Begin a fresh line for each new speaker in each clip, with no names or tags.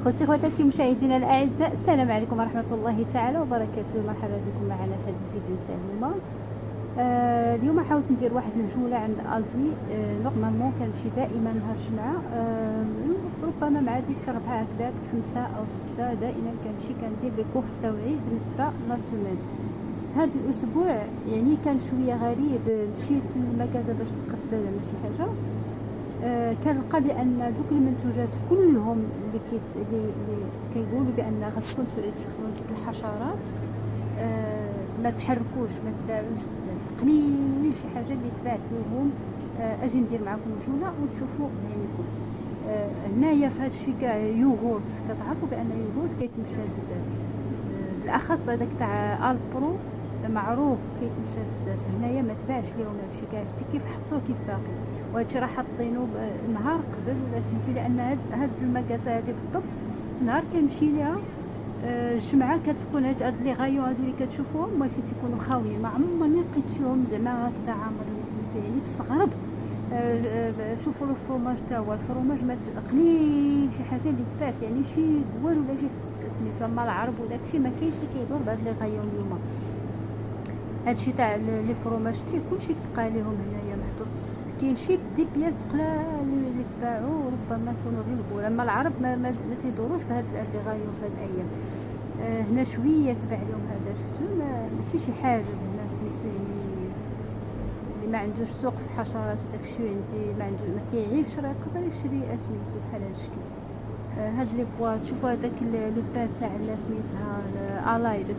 خوتي خواتاتي مشاهدينا الاعزاء، السلام عليكم ورحمه الله تعالى وبركاته. مرحبا بكم معنا في هذا الفيديو تاع اليوم. اليوم حاولت ندير واحد الجوله عند الدي. نورمالمون كنمشي دائما نهار الجمعه، ربما مع ديك 4 هكذاك 5 أو 6 دائما كندير لي كورس تاوعي بالنسبه لا سومين. هذا الاسبوع يعني كان شويه غريب، مشيت للمكازه باش نتقدى زعما شي حاجه. كنلقى بان دوك المنتوجات كلهم اللي كيقولوا بان غتكون في ديك الحشرات ما تحركوش، ما تباعوش بزاف، قليل شي حاجه اللي تباعت لهم. اجي ندير معكم جوله وتشوفوا بعينكم. هنايا في هذا الشيء كاع يوغورت، كتعرفوا بان يوغورت كيتمشى بزاف، بالاخص هذاك تاع البرو معروف كيتمشى بزاف. هنايا ما تباعش ليهم هادشي كاع، شتي كيف حطوه كيف باقي، وهادشي راه حاطينه نهار قبل ولا سميتو، لان هاد المكاسه هادي بالضبط نهار كنمشي ليها الجمعه كتكون هاد لي غايو هادو اللي كتشوفوهم ما فين تيكونوا خاويين، ما عمرني لقيت شيهم زعما هكذا عامرين سميتو، يعني تستغربت. شوفوا الفرماج تا هو الفرماج ما قليل شي حاجه اللي تبات، يعني شي قوال ولا شي سميتو. اما العرب وداكشي ما كاينش اللي كيدور بهاد لي غايو اليوم. هادشي تاع لي فروماج تي كلشي تلقى ليهم هنايا محطوط، كاين شي دي بياس قلال اللي تباعوا ربما يكونوا غير القول. اما العرب ما تيدوروش بهاد لي غايو في هاد الايام. هنا شويه تباع لهم هذا، شفتوا ماشي شي حاجه هنا سميتو، يعني اللي ما عندوش سوق في الحشرات وداكشي، عندي ما كيعيفش راه يقدر يشري سميتو بحال هاد الشكل. هاد لي بوا تشوفوا هذاك لو بان تاع سميتها الاي، داك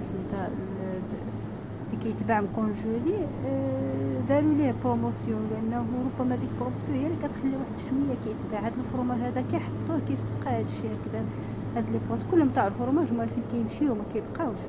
سميتها اللي كيتباع مكونجولي. داروا ليه بروموسيون، لانه ربما ديك البروموسيون هي اللي كتخلي واحد شويه كيتباع. هاد الفرماج هذا كيحطوه كيف بقى هادشي هكذا. هاد لي بواط كلهم تاع الفرماج هما فين كيمشيو ما كيبقاوش.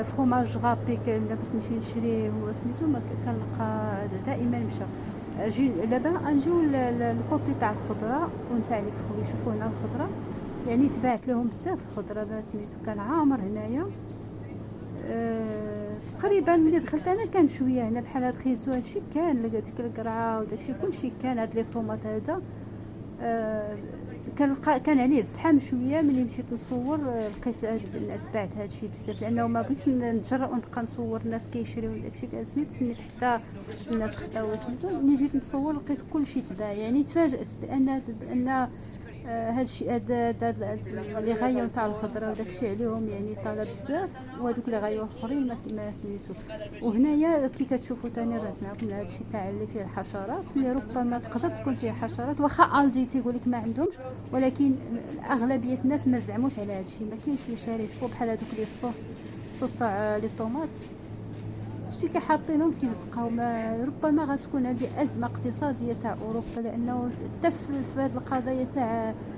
فروماج غابي ملي كنمشي نشريه هو سميتو ما كنلقى دائما مشى. دابا نجيو للكوطي تاع الخضره ونتاع لي فخوي. شوفوا هنا الخضره يعني تباعت لهم بزاف الخضره، سميتو كان عامر هنايا. تقريبا ملي دخلت انا كان شويه هنا بحال هاد خيزو هادشي كان، ديك القرعه وداكشي كلشي كان. هاد لي طوماط هذا كان عليه الزحام شويه. ملي مشيت نصور لقيت تباعت هادشي بزاف، لانه ما بغيتش نتجرأ ونبقى نصور الناس كيشريو داكشي كاع سميت. سنيت حتى الناس خداو سميتو. ملي جيت نصور لقيت كلشي تباع، يعني تفاجأت بان هادشي هاد لي غايو تاع الخضره وداكشي عليهم يعني طالب بزاف، وهذوك لي غايو اخرين ما سميتو. وهنايا كي كتشوفوا ثاني رجعت معكم لهادشي تاع اللي فيه الحشرات، اللي ربما تقدر تكون فيه حشرات. واخا الدي تيقول لك ما عندهمش، ولكن اغلبيه الناس ما زعموش على هادشي، ما كاينش اللي شاري. شوفوا بحال هذوك لي صوص تاع لي طوماط، شتي كي حاطينهم كيبقاو. ربما غتكون هذه ازمه اقتصاديه تاع اوروبا، لانه تف في هذه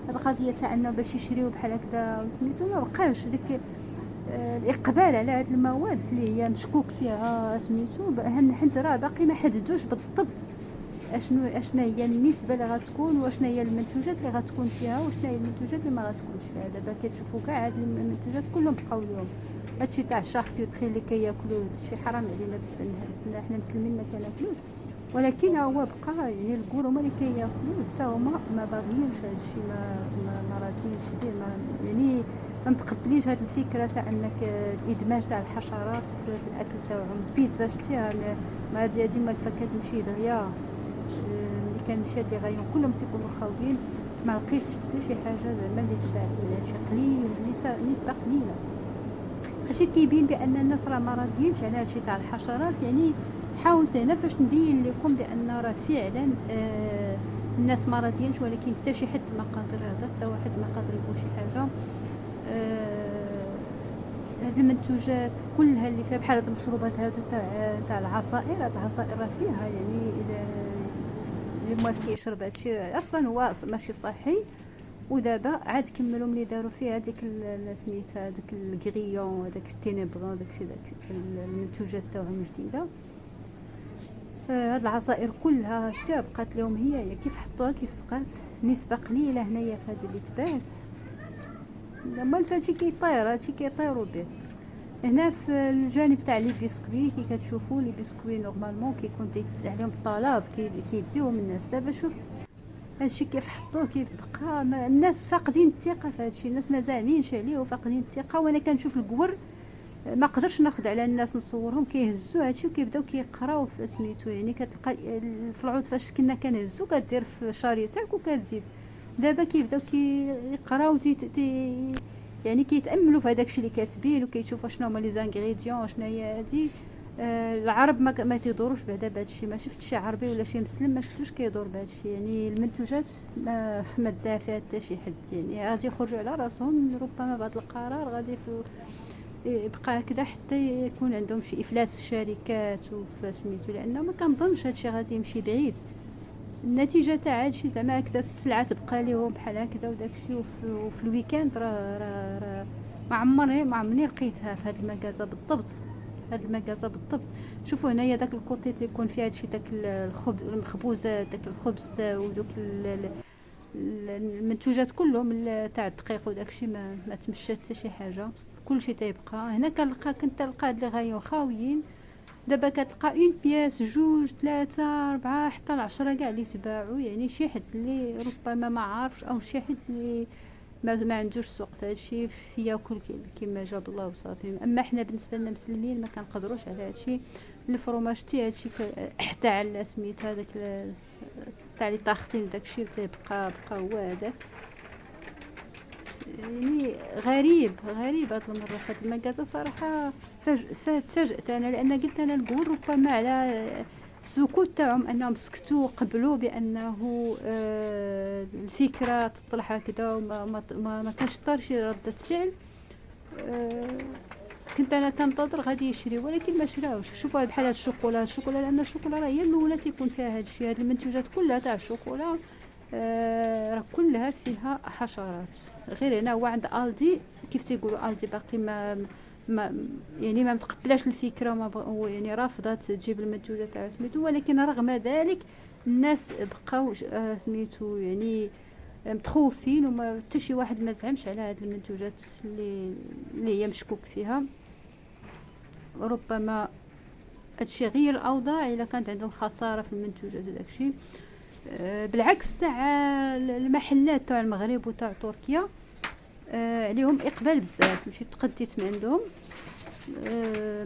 القضيه تاع انه باش يشريو بحال هكذا وسميتو ما بقاش ديك الاقبال على هذه المواد اللي هي مشكوك فيها سميتو. حيت راه باقي ما حددوش بالضبط اشنا هي النسبه اللي غتكون، واشنا هي المنتوجات اللي غتكون فيها، واشنا هي المنتوجات اللي ما غتكونش فيها. دابا كتشوفوا كاع هاد المنتوجات كلهم بقاو اليوم. هادشي تاع الشاركوتري اللي كياكلوه هادشي حرام علينا بالنسبه لنا حنا مسلمين ما كناكلوش، ولكن هو بقى يعني الكور هما اللي كياكلوه حتى هما ما باغيينش هادشي، ما راضيينش به. يعني ما متقبلينش هاد الفكره تاع انك الادماج تاع الحشرات في الاكل تاعهم. البيتزا شتيها ما هادي ديما الفكه تمشي دغيا. اللي كنمشي هاد لي غايون كلهم تيكونوا خاويين، ما لقيتش حتى شي حاجه زعما اللي تبعت من هادشي. قليل، نسبه قليله. هادشي كيبين بان الناس راه ما راضيينش على هادشي تاع الحشرات. يعني حاولت هنا فاش نبين لكم بان راه فعلا الناس ما راضيينش، ولكن حتى شي حد ما قادر هذا، حتى واحد ما قادر يقول شي حاجه. هذه المنتوجات كلها اللي فيها بحال هاد المشروبات هادو تاع العصائر، هاد العصائر راه فيها يعني اللي موالف كيشرب هادشي اصلا هو ماشي صحي. ودابا عاد كملوا ملي داروا فيه هذيك سميتها هذاك الكريون هذاك التينيبرون داك المنتوجات تاعهم جديده. هاد العصائر كلها شتي بقات لهم هي كيف حطوها كيف بقات. نسبه قليله هنايا في هادو اللي تبات. لما هادشي كيطير، هادشي كيطيروا به. هنا في الجانب تاع لي بسكوي كي كتشوفوا لي بسكوي نورمالمون كيكون عليهم الطلب كيديوهم الناس. دابا شوف هادشي كيف حطوه كيف بقى، الناس فاقدين الثقه في هادشي، الناس ما زاعمينش عليه وفاقدين الثقه. وانا كنشوف القور ما قدرش ناخذ على الناس نصورهم كيهزوا هادشي وكيبداو كيقراو في سميتو. يعني كتلقى في العود فاش كنا كنهزو كدير في الشاري تاعك وكتزيد، دابا كيبداو كيقراو يعني كيتاملوا في هذاك الشيء اللي كاتبين وكيشوفوا شنو هما لي زانغريديون شنو هي هادي. العرب ما تيدوروش بعدا بهذا الشيء، ما شفت شي عربي ولا شي مسلم ما شفتوش كيدور بهذا الشيء. يعني المنتوجات ما دافع فيها حتى شي حد، يعني غادي يخرجوا على راسهم. ربما بعض القرار غادي يبقى هكذا حتى يكون عندهم شي افلاس في الشركات وفي سميتو، لانه ما كنظنش هادشي غادي يمشي بعيد. النتيجه تاع هادشي زعما هكذا السلعه تبقى ليهم بحال هكذا وداكشي. وفي الويكاند راه ما عمرني لقيتها في هاد المكازا بالضبط. هاد المكازا بالضبط. شوفوا هنايا داك الكوتي تيكون فيه هادشي، داك الخبز المخبوزات، داك الخبز ودوك المنتوجات كلهم تاع الدقيق وداكشي ما تمشى حتى شي حاجه، كلشي تيبقى هنا. كنت نلقى هاد لي غايون خاويين. دابا كتلقى اون بياس، جوج، ثلاثة، ربعة، حتى 10 كاع اللي تباعوا. يعني شي حد اللي ربما ما عارفش او شي حد اللي ما عندوش سوق في هادشي ياكل كيما جاب الله وصافي. اما حنا بالنسبه لنا مسلمين ما كنقدروش على هادشي. الفرماج تي هادشي حتى على سميت هذاك تاع لي طاختين داكشي تيبقى هو هذاك. يعني غريب هاد المره في هاد المكازا صراحه. تفاجأت انا، لان قلت انا نقول ربما على السكوت تاعهم انهم سكتوا قبلوا بانه الفكره تطلع هكذا وما كانش طار شي رده فعل. كنت انا كنتظر غادي يشري ولكن ما شراوش. شوفوا بحال هاد الشوكولا لان الشوكولا راه هي الاولى تيكون فيها هاد الشيء. هاد المنتوجات كلها تاع الشوكولا راه كلها فيها حشرات. غير هنا هو عند الدي كيف تيقولوا الدي باقي ما متقبلاش الفكره يعني رافضه تجيب المنتوجات تاع سميتو. ولكن رغم ذلك الناس بقاو سميتو يعني متخوفين، وما حتى شي واحد ما زعمش على هاد المنتوجات اللي هي مشكوك فيها. ربما هادشي غير الاوضاع الا كانت عندهم خساره في المنتوجات وداكشي. بالعكس تاع المحلات تاع المغرب وتاع تركيا عليهم اقبال بزاف. مشيت تقديت من عندهم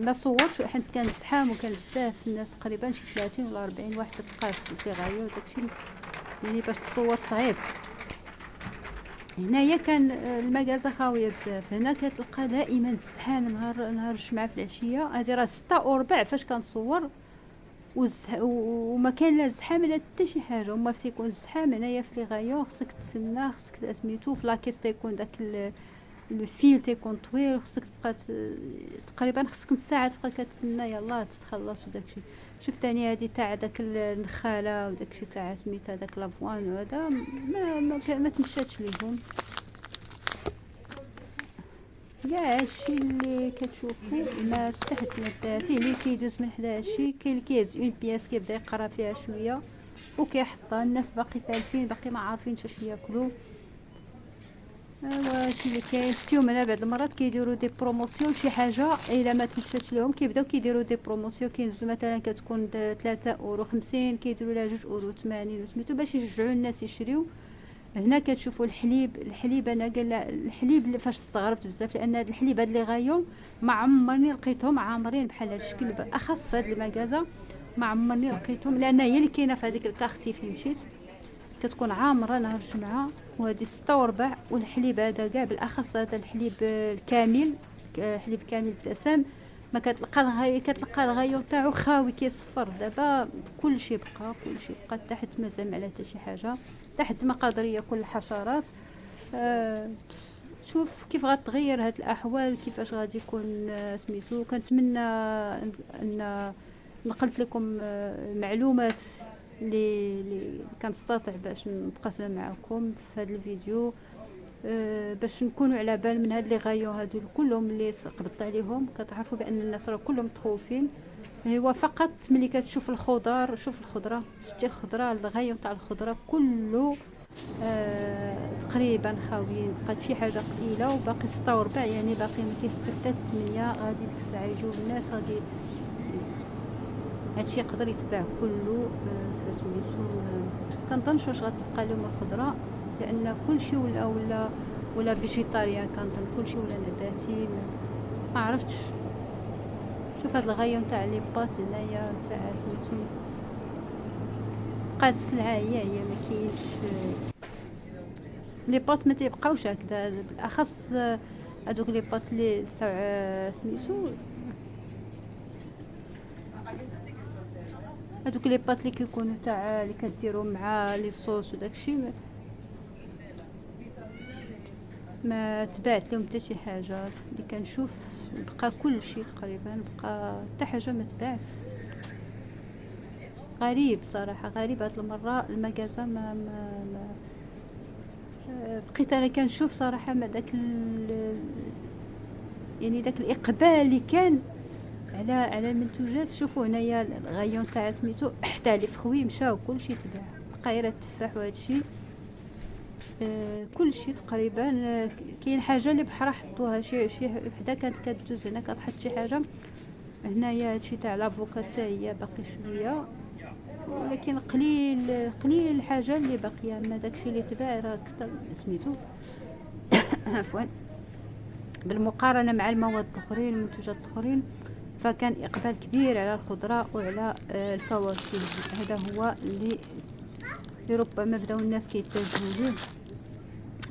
ما صورتش حيت كان زحام وكان بزاف الناس، تقريبا شي 30 ولا 40 واحد تلقاه في غايه وداكشي. يعني باش تصور صعيب. هنايا كان المكازا خاويه بزاف. هنا كتلقى دائما الزحام نهار الجمعه في العشيه. هذه راه 6:15 فاش كنصور وما كان لا زحام لا حتى شي حاجه. وما تيكون الزحام هنايا في لي غايون خصك تسنى، خصك سميتو في لاكيس تيكون داك الفيل تيكون طويل، خصك تبقى تقريبا خصك نص ساعه تبقى كتسنى يلاه تخلص وداكشي. شفت ثاني هذه تاع داك النخاله وداكشي تاع سميت هذاك لافوان وهذا ما تمشاتش ليهم كاع. هادشي اللي كتشوفوا ما تحت ما فيه اللي كيدوز من حدا هادشي. كاين اللي كيهز اون بياس كيبدا يقرا فيها شويه وكيحطها. الناس باقي تالفين باقي ما عارفينش اش ياكلوا. هادشي اللي كاين. شفتيهم انا بعض المرات كيديروا دي بروموسيون شي حاجه الا ما تمشاتش لهم كيبداو كيديروا دي بروموسيون. كينزلوا مثلا كتكون 3 اورو 50 كيديروا لها 2 اورو 80 سميتو باش يشجعوا الناس يشريو. هنا كتشوفوا الحليب انا قال الحليب اللي فاش استغربت بزاف، لان هاد الحليب هاد لي غايون ما عمرني لقيتهم عامرين بحال هاد الشكل، بالاخص في هاد المكازا ما عمرني لقيتهم. لان هي اللي كاينه في هذيك الكارتي فين مشيت كتكون عامره نهار الجمعه. وهذه 6:15 والحليب هذا كاع بالاخص هذا الحليب الكامل، حليب كامل الدسم ما كتلقى الغايون تاعو خاوي كيصفر. دابا كلشي بقى تحت ما زعم على حتى شي حاجه، تحت ما قادر ياكل الحشرات. شوف كيف غتغير هاد الاحوال، كيفاش غادي يكون سميتو. كنتمنى ان نقلت لكم معلومات اللي كنستطيع باش نتقاسمها معكم في هذا الفيديو، باش نكونوا على بال من هاد لي غايون هادو كلهم اللي قبضت عليهم. كتعرفوا بان الناس راه كلهم متخوفين. هو فقط ملي كتشوف الخضار، شوف الخضره، شتي الخضره، الغايون تاع الخضره كله تقريبا خاويين. بقات شي حاجه قليله وباقي 46 يعني باقي ما كيسبق حتى 8. غادي ديك الساعه يجيو الناس غادي هادشي يقدر يتباع كله. فسميتو كنظنش واش غتبقى لهم الخضره، لان كلشي ولا فيجيتاريان، كنظن كلشي ولا نباتي. ما عرفتش. شوف هاد الغايون تاع لي باط هنايا تاع سميتو، بقات السلعه هي ما كاينش لي باط، ما تيبقاوش هكذا، بالاخص هادوك لي باط لي تاع سميتو، هادوك لي باط اللي كيكونوا تاع اللي كديروا مع لي صوص وداكشي، ما تباعت لهم حتى شي حاجه. اللي كنشوف بقى كل شيء تقريبا، بقى حتى حاجه ما تباعت. غريب صراحه، غريب هاد المره المكازا ما بقيت انا كنشوف صراحه ما داك يعني داك الاقبال اللي كان على المنتوجات. شوفوا هنايا الغايون تاع سميتو حتى لي فخوي مشاو كلشي تباع، بقى غير التفاح وهادشي. كلشي تقريبا. كاين حاجه اللي بحرا حطوها شي وحده كانت كدوز هنا كتحط شي حاجه هنايا. هادشي تاع لافوكا حتى هي باقي شويه، ولكن قليل الحاجه اللي باقيه. اما داكشي اللي تباع راه اكثر سميتو عفوا بالمقارنه مع المواد الاخرين، المنتوجات الاخرين، فكان اقبال كبير على الخضره وعلى الفواكه. هذا هو اللي ربما بداو الناس كيتجهوا ليه.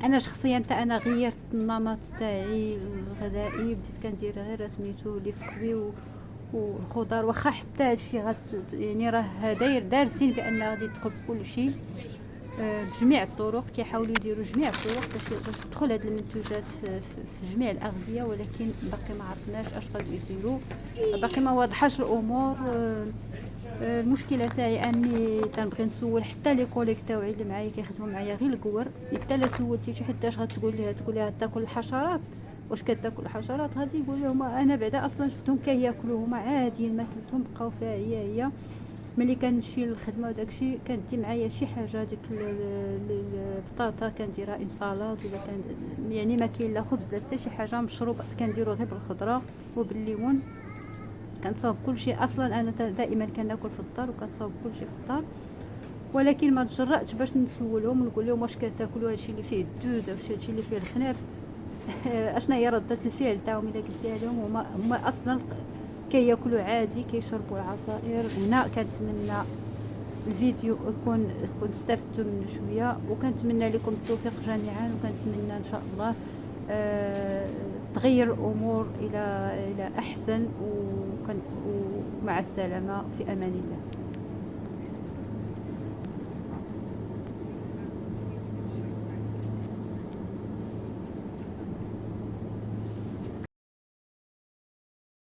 انا شخصيا انا غيرت النمط تاعي الغذائي، بديت كندير غير سميتو لي فخوي والخضر، واخا حتى هادشي يعني راه دارسين بان غادي يدخل في كل شيء بجميع الطرق. كيحاولوا يديروا جميع الطرق باش تدخل هاد المنتوجات في جميع الاغذيه، ولكن باقي ما عرفناش اش غادي يديروا، باقي ما واضحاش الامور. المشكله تاعي اني تنبغي نسول حتى لي كوليك تاوعي اللي معايا كيخدموا معايا غير الكور. حتى لا سولتي شي حد اش غتقول لها تاكل الحشرات، واش كتاكل الحشرات، غادي يقول لهم انا بعدا اصلا شفتهم كياكلوا هما عاديين، ما كلتهم بقاو فيها هي. ملي كنمشي للخدمه وداكشي كندي معايا شي حاجه، ديك البطاطا كنديرها ان سالاد، ولا يعني ما كاين لا خبز لا حتى شي حاجه، مشروبات كنديرو غير بالخضره وبالليمون. كنصاوب كلشي. اصلا انا دائما كناكل في الدار وكنصاوب كلشي في الدار، ولكن ما تجرأتش باش نسولهم ونقول لهم واش كتاكلوا هادشي اللي فيه الدود، واش هادشي اللي فيه الخنافس. اشنا هي ردة الفعل تاعهم الا قلتيها لهم؟ هما اصلا كياكلوا عادي، كيشربوا العصائر. هنا كنتمنى الفيديو يكون استفدتوا منه شويه، وكنتمنى لكم التوفيق جميعا، وكنتمنى ان شاء الله تغير الامور الى احسن. ومع السلامه، في امان الله.